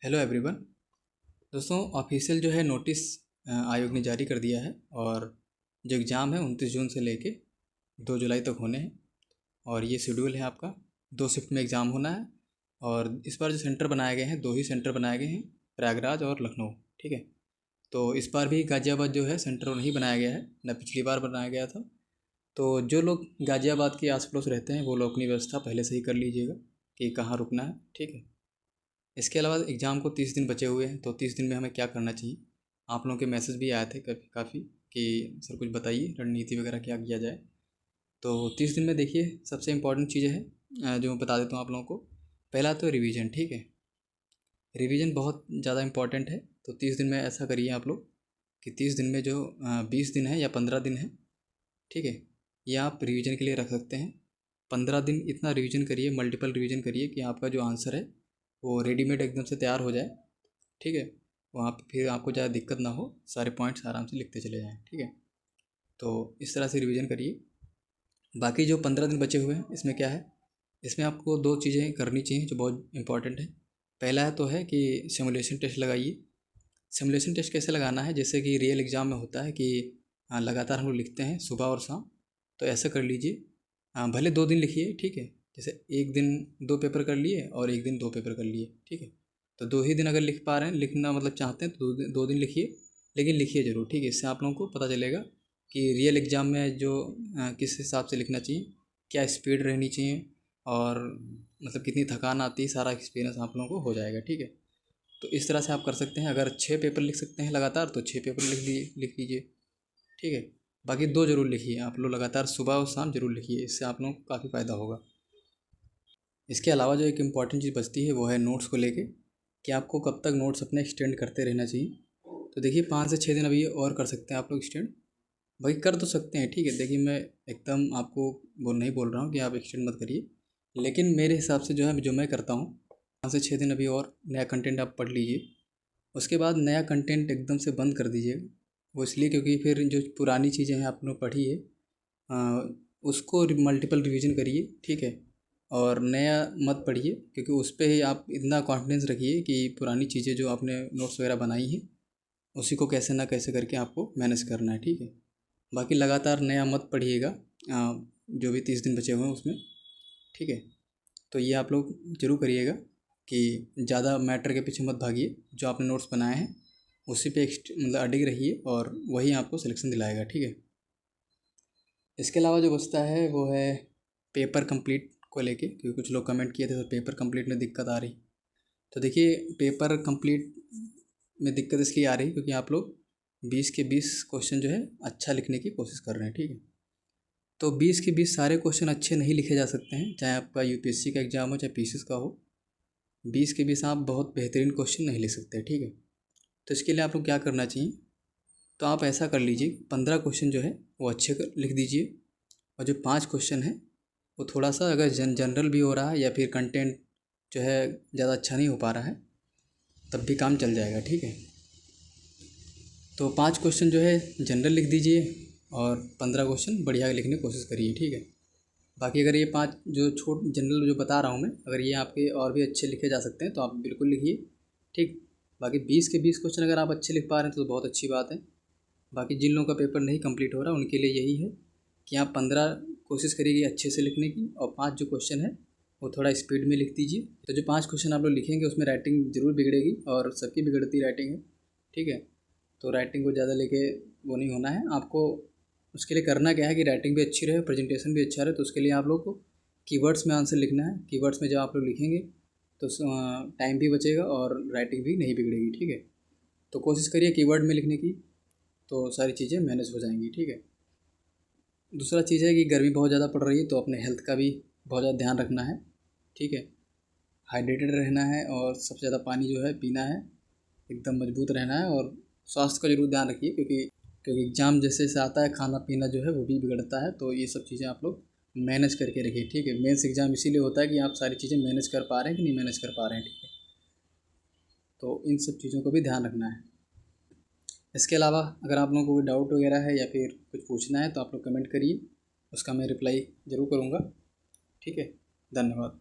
Hello everyone. दोस्तों, official जो है नोटिस आयोग ने जारी कर दिया है और जो एग्ज़ाम है 29 जून से लेके 2 जुलाई तक होने हैं। और ये शेड्यूल है आपका, 2 शिफ्ट में एग्ज़ाम होना है। और इस बार जो सेंटर बनाए गए हैं, 2 ही सेंटर बनाए गए हैं, प्रयागराज और लखनऊ। ठीक है। तो इस बार भी गाज़ियाबाद जो है सेंटर नहीं बनाया गया है, न पिछली बार बनाया गया था। तो जो लोग गाज़ियाबाद के आस पड़ोस रहते हैं वो लोग अपनी व्यवस्था पहले से ही कर लीजिएगा कि कहाँ रुकना है। ठीक है। इसके अलावा एग्ज़ाम को 30 दिन बचे हुए हैं, तो 30 दिन में हमें क्या करना चाहिए। आप लोगों के मैसेज भी आए थे काफ़ी कि सर कुछ बताइए रणनीति वगैरह क्या किया जाए। तो 30 दिन में देखिए सबसे इम्पोर्टेंट चीज़ें हैं जो मैं बता देता हूँ आप लोगों को। पहला तो रिवीजन। ठीक है। रिवीजन बहुत ज़्यादा इम्पॉर्टेंट है। तो 30 दिन में ऐसा करिए आप लोग कि 30 दिन में जो 20 दिन है या 15 दिन है, ठीक है, ये आप रिवीजन के लिए रख सकते हैं। 15 दिन इतना रिवीजन करिए, मल्टीपल रिवीजन करिए कि आपका जो आंसर है वो रेडीमेड एकदम से तैयार हो जाए। ठीक है। वहाँ पे फिर आपको ज़्यादा दिक्कत ना हो, सारे पॉइंट्स आराम से लिखते चले जाएँ। ठीक है। तो इस तरह से रिवीजन करिए। बाकी जो 15 दिन बचे हुए हैं इसमें क्या है, इसमें आपको 2 चीज़ें करनी चाहिए जो बहुत इंपॉर्टेंट है। पहला है तो है कि सिमुलेशन टेस्ट लगाइए। सिमुलेशन टेस्ट कैसे लगाना है, जैसे कि रियल एग्ज़ाम में होता है कि लगातार हम लोग लिखते हैं सुबह और शाम। तो ऐसा कर लीजिए। भले 2 दिन लिखिए, ठीक है। जैसे एक दिन 2 पेपर कर लिए और एक दिन 2 पेपर कर लिए, ठीक है। तो 2 ही दिन अगर लिख पा रहे हैं, लिखना मतलब चाहते हैं तो 2 दिन लिखिए, लेकिन लिखिए ज़रूर। ठीक है। इससे आप लोगों को पता चलेगा कि रियल एग्ज़ाम में जो किस हिसाब से लिखना चाहिए, क्या स्पीड रहनी चाहिए और मतलब कितनी थकान आती है, सारा एक्सपीरियंस आप लोगों को हो जाएगा। ठीक है। तो इस तरह से आप कर सकते हैं। अगर 6 पेपर लिख सकते हैं लगातार तो 6 पेपर लिख लीजिए। ठीक है। बाकी 2 जरूर लिखिए आप लोग, लगातार सुबह और शाम जरूर लिखिए, इससे आप लोगों को काफ़ी फ़ायदा होगा। इसके अलावा जो एक इम्पॉर्टेंट चीज़ बचती है वो है नोट्स को लेके, कि आपको कब तक नोट्स अपने एक्सटेंड करते रहना चाहिए। तो देखिए 5 से 6 दिन अभी और कर सकते हैं आप लोग एक्सटेंड। भाई कर तो सकते हैं, ठीक है। देखिए मैं एकदम आपको वो नहीं बोल रहा हूँ कि आप एक्सटेंड मत करिए, लेकिन मेरे हिसाब से जो है जो मैं करता हूँ, 5 से 6 दिन अभी और नया कंटेंट आप पढ़ लीजिए। उसके बाद नया कंटेंट एकदम से बंद कर दीजिए। वो इसलिए क्योंकि फिर जो पुरानी चीज़ें हैं आपने पढ़ी है, अ, उसको मल्टीपल रिवीजन करिए। ठीक है। और नया मत पढ़िए, क्योंकि उस पर ही आप इतना कॉन्फिडेंस रखिए कि पुरानी चीज़ें जो आपने नोट्स वगैरह बनाई हैं उसी को कैसे ना कैसे करके आपको मैनेज करना है। ठीक है। बाकी लगातार नया मत पढ़िएगा, जो भी 30 दिन बचे हुए हैं उसमें। ठीक है। तो ये आप लोग जरूर करिएगा कि ज़्यादा मैटर के पीछे मत भागिए, जो आपने नोट्स बनाए हैं उसी पे मतलब अडिग रहिए और वही आपको सिलेक्शन दिलाएगा। ठीक है। इसके अलावा जो बचता है वो है पेपर कंप्लीट को लेके, क्योंकि कुछ लोग कमेंट किए थे तो पेपर कंप्लीट में दिक्कत आ रही। तो देखिए पेपर कंप्लीट में दिक्कत इसलिए आ रही क्योंकि आप लोग 20 के 20 क्वेश्चन जो है अच्छा लिखने की कोशिश कर रहे हैं। ठीक है। तो 20 के 20 सारे क्वेश्चन अच्छे नहीं लिखे जा सकते हैं, चाहे आपका यूपीएससी का एग्ज़ाम हो चाहे पीसीएस का हो। 20 के 20 आप बहुत बेहतरीन क्वेश्चन नहीं लिख सकते। ठीक है। तो इसके लिए आप लोग क्या करना चाहिए, तो आप ऐसा कर लीजिए, 15 क्वेश्चन जो है वो अच्छे लिख दीजिए। और जो 5 क्वेश्चन है वो थोड़ा सा अगर जनरल भी हो रहा है या फिर कंटेंट जो है ज़्यादा अच्छा नहीं हो पा रहा है तब भी काम चल जाएगा। ठीक है। तो 5 क्वेश्चन जो है जनरल लिख दीजिए और 15 क्वेश्चन बढ़िया लिखने की कोशिश करिए। ठीक है। बाकी अगर ये 5 जो छोट जनरल जो बता रहा हूँ मैं, अगर ये आपके और भी अच्छे लिखे जा सकते हैं तो आप बिल्कुल लिखिए। ठीक। बाकी 20 के 20 क्वेश्चन अगर आप अच्छे लिख पा रहे हैं तो बहुत अच्छी बात है। बाकी जिन लोगों का पेपर नहीं कंप्लीट हो रहा उनके लिए यही है कि आप 15 कोशिश करिए अच्छे से लिखने की, और 5 जो क्वेश्चन है वो थोड़ा स्पीड में लिख दीजिए। तो जो 5 क्वेश्चन आप लोग लिखेंगे उसमें राइटिंग ज़रूर बिगड़ेगी और सबकी बिगड़ती राइटिंग है। ठीक है। तो राइटिंग को ज़्यादा लेके वो नहीं होना है आपको। उसके लिए करना क्या है कि राइटिंग भी अच्छी रहे, प्रेजेंटेशन भी अच्छा रहे। तो उसके लिए आप लोग को कीवर्ड्स में आंसर लिखना है। कीवर्ड्स में जब आप लोग लिखेंगे तो टाइम भी बचेगा और राइटिंग भी नहीं बिगड़ेगी। ठीक है। तो कोशिश करिए कीवर्ड में लिखने की, तो सारी चीज़ें मैनेज हो जाएंगी। ठीक है। दूसरा चीज़ है कि गर्मी बहुत ज़्यादा पड़ रही है तो अपने हेल्थ का भी बहुत ज़्यादा ध्यान रखना है। ठीक है। हाइड्रेटेड रहना है और सबसे ज़्यादा पानी जो है पीना है, एकदम मजबूत रहना है। और स्वास्थ्य का जरूर ध्यान रखिए, क्योंकि एग्ज़ाम जैसे से आता है खाना पीना जो है वो भी बिगड़ता है। तो ये सब चीज़ें आप लोग मैनेज करके रखिए। ठीक है। मेंस एग्ज़ाम इसीलिए होता है कि आप सारी चीज़ें मैनेज कर पा रहे हैं कि नहीं मैनेज कर पा रहे हैं। ठीक है। तो इन सब चीज़ों को भी ध्यान रखना है। इसके अलावा अगर आप लोगों को कोई डाउट वगैरह है या फिर कुछ पूछना है तो आप लोग कमेंट करिए, उसका मैं रिप्लाई ज़रूर करूँगा। ठीक है। धन्यवाद।